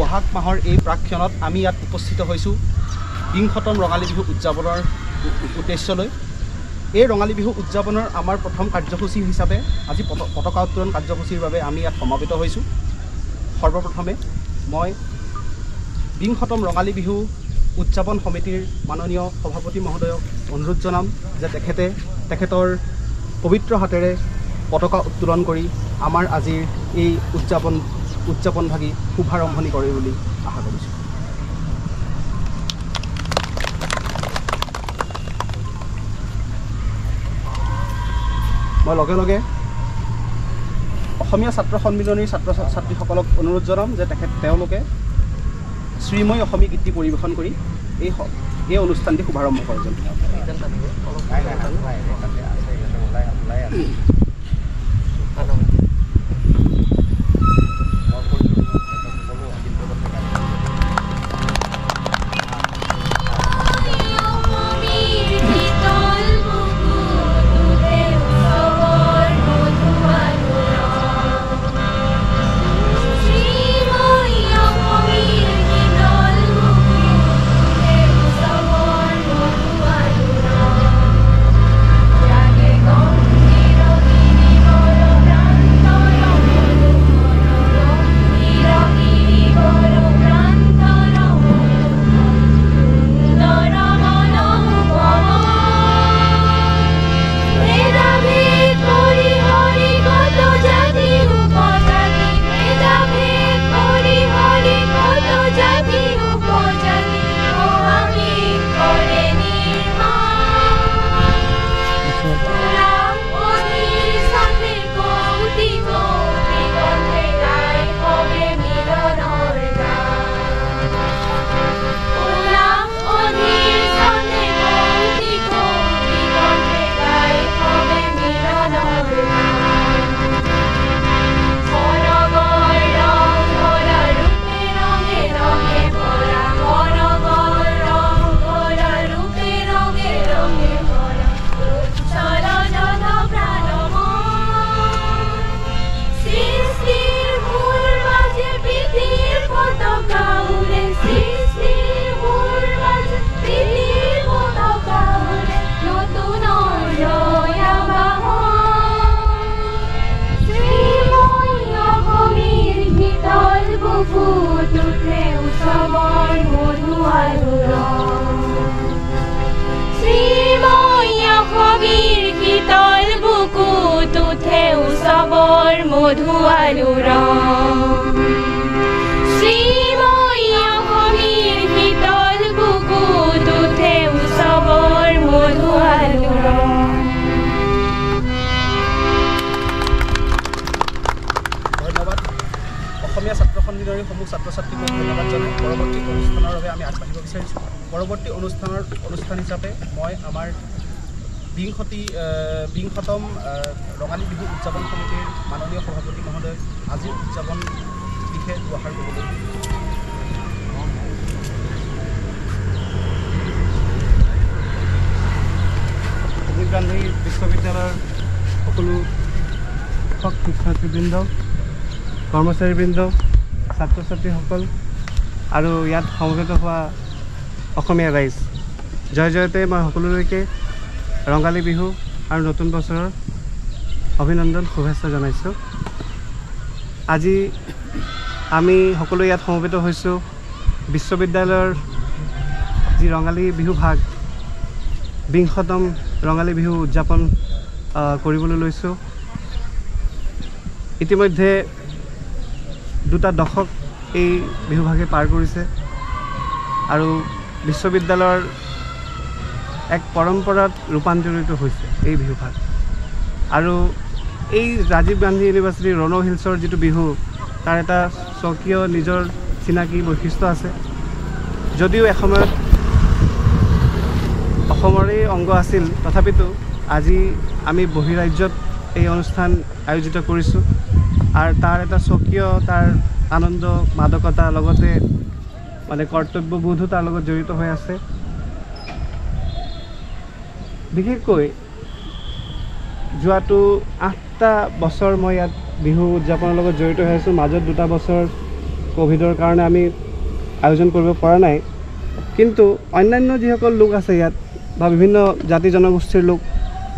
বহাগ মাহৰ এই প্ৰাক্ষণত আমি ইয়াত উপস্থিত হৈছোঁ বিংশতম ৰঙালী বিহু উদযাপনৰ উদ্দেশ্যলৈ। এই ৰঙালী বিহু উদযাপনৰ আমাৰ প্ৰথম কাৰ্যসূচী হিচাপে আজি পতাকা উত্তোলন কাৰ্যসূচীৰ বাবে আমি ইয়াত সমাবেত হৈছোঁ। সৰ্বপ্ৰথমে মই বিংশতম ৰঙালী বিহু উদযাপন সমিতিৰ মাননীয় সভাপতি মহোদয়ক অনুৰোধ জনাম যে তেখেতৰ পবিত্ৰ হাতেৰে পতাকা উত্তোলন কৰি আমাৰ আজিৰ এই উদযাপনভাগী শুভাৰম্ভণি কৰে বুলি আশা কৰিছোঁ। মই লগে লগে অসমীয়া ছাত্ৰ সন্মিলনীৰ ছাত্ৰ ছাত্ৰীসকলক অনুৰোধ জনাম যে তেওঁলোকে শ্ৰীময় অসমীয়া গীতি পৰিৱেশন কৰি এই অনুষ্ঠানটি শুভাৰম্ভ কৰে যেন। অসমীয়া ছাত্ৰ সন্মিলনীৰ সমূহ ছাত্ৰ ছাত্ৰীক ধন্যবাদ জনাই পৰৱৰ্তী অনুষ্ঠানৰ বাবে আমি আগবাঢ়িব বিচাৰিছোঁ। পৰৱৰ্তী অনুষ্ঠান হিচাপে মই আমাৰ বিংশতম ৰঙালী বিহু উদযাপন সমিতিৰ মাননীয় সভাপতি মহোদয় আজিৰ উদযাপন বিশেষ দুআষাৰ ক'বলৈ ৰাজীৱ গান্ধী বিশ্ববিদ্যালয়ৰ সকলো শিক্ষক শিক্ষাৰ্থীবৃন্দ, কৰ্মচাৰীবৃন্দ, ছাত্ৰ ছাত্ৰীসকল আৰু ইয়াত সমবেত হোৱা অসমীয়া ৰাইজ, জয় জয়তে মই সকলোলৈকে ৰঙালী বিহু আৰু নতুন বছৰৰ অভিনন্দন শুভেচ্ছা জনাইছোঁ। আজি আমি সকলো ইয়াত সমবেত হৈছোঁ বিশ্ববিদ্যালয়ৰ যি ৰঙালী বিহু ভাগ বিংশতম ৰঙালী বিহু উদযাপন কৰিবলৈ লৈছোঁ। ইতিমধ্যে 2টা দশক এই বিহুভাগে পাৰ কৰিছে আৰু বিশ্ববিদ্যালয়ৰ এক পৰম্পৰাত ৰূপান্তৰিত হৈছে এই বিহুভাগ। আৰু এই ৰাজীৱ গান্ধী ইউনিভাৰ্চিটিৰ ৰণো হিলছৰ যিটো বিহু তাৰ এটা স্বকীয় নিজৰ চিনাকি বৈশিষ্ট্য আছে। যদিও এসময়ত অসমৰে অংগ আছিল, তথাপিতো আজি আমি বহিৰাজ্যত এই অনুষ্ঠান আয়োজিত কৰিছোঁ আৰু তাৰ এটা স্বকীয় তাৰ আনন্দ মাদকতা লগতে মানে কৰ্তব্যবোধো তাৰ লগত জড়িত হৈ আছে। বিশেষকৈ যোৱাটো 8টা বছৰ মই ইয়াত বিহু উদযাপনৰ লগত জড়িত হৈ আছোঁ। মাজত 2টা বছৰ কোভিডৰ কাৰণে আমি আয়োজন কৰিব পৰা নাই কিন্তু অন্যান্য যিসকল লোক আছে ইয়াত বা বিভিন্ন জাতি জনগোষ্ঠীৰ লোক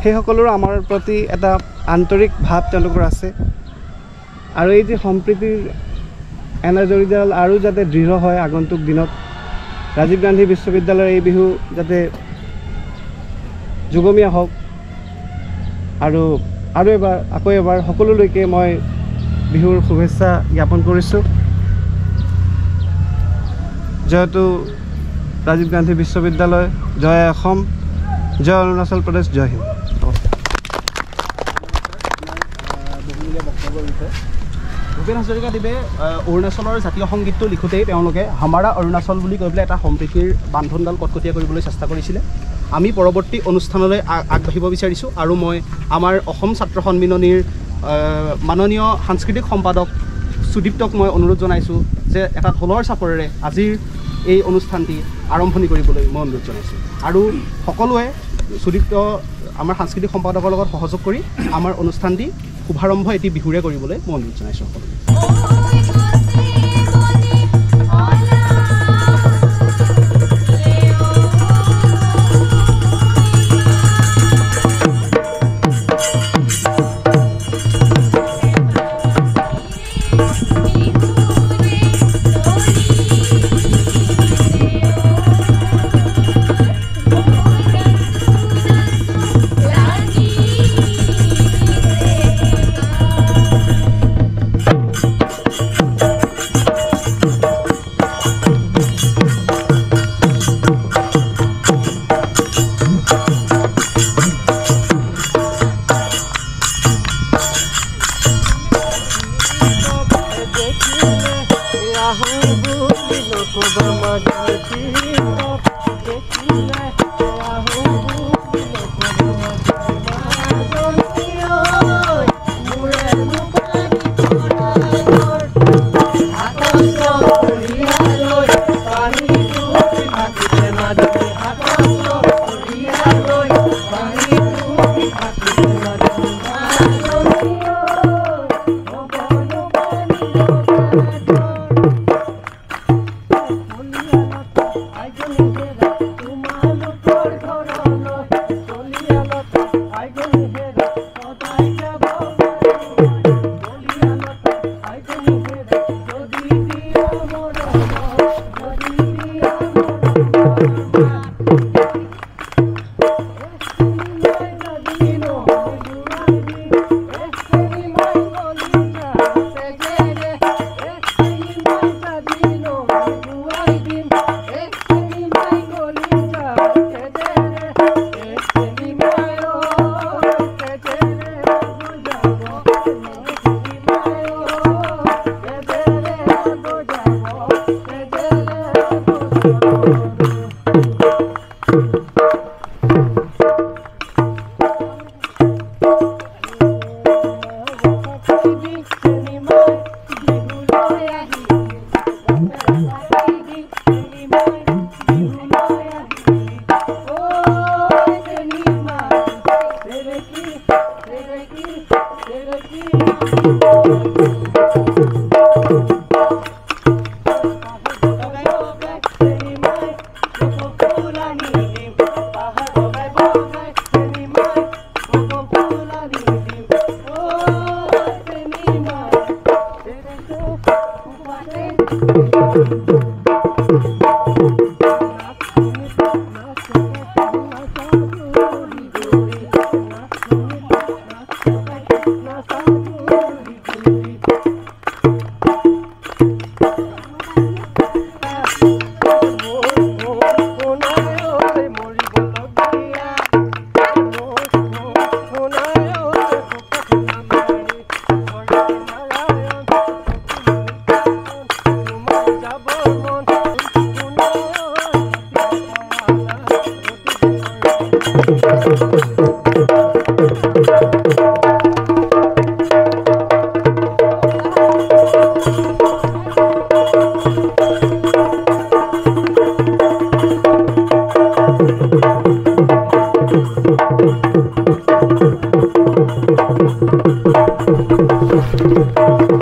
সেইসকলৰো আমাৰ প্ৰতি এটা আন্তৰিক ভাৱ তেওঁলোকৰ আছে আৰু এই যে সম্প্ৰীতিৰ এনাজৰীডাল আৰু যাতে দৃঢ় হয় আগন্তুক দিনত ৰাজীৱ গান্ধী বিশ্ববিদ্যালয়ৰ এই বিহু যাতে যুগমীয়া হওক আৰু আকৌ এবাৰ সকলোলৈকে মই বিহুৰ শুভেচ্ছা জ্ঞাপন কৰিছোঁ জয়তু ৰাজীৱ গান্ধী বিশ্ববিদ্যালয় জয় অসম জয় অৰুণাচল প্ৰদেশ জয় হিন্দ ভূপেন হাজৰিকাদেৱে অৰুণাচলৰ জাতীয় সংগীতটো লিখোঁতেই তেওঁলোকে হামাৰা অৰুণাচল বুলি কৈ পেলাই এটা সম্প্ৰীতিৰ বান্ধোনডাল কটকটীয়া কৰিবলৈ চেষ্টা কৰিছিলে আমি পৰৱৰ্তী অনুষ্ঠানলৈ আগবাঢ়িব বিচাৰিছোঁ আৰু মই আমাৰ অসম ছাত্ৰ সন্মিলনীৰ মাননীয় সাংস্কৃতিক সম্পাদক সুদীপ্তক মই অনুৰোধ জনাইছোঁ যে এটা ঢোলৰ চাপৰেৰে আজিৰ এই অনুষ্ঠানটি আৰম্ভণি কৰিবলৈ মই অনুৰোধ জনাইছোঁ আৰু সকলোৱে সুদীপ্ত আমাৰ সাংস্কৃতিক সম্পাদকৰ লগত সহযোগ কৰি আমাৰ অনুষ্ঠানটি শুভাৰম্ভ এটি বিহুৰে কৰিবলৈ মই অনুৰোধ জনাইছোঁ সকলোকে Thank you.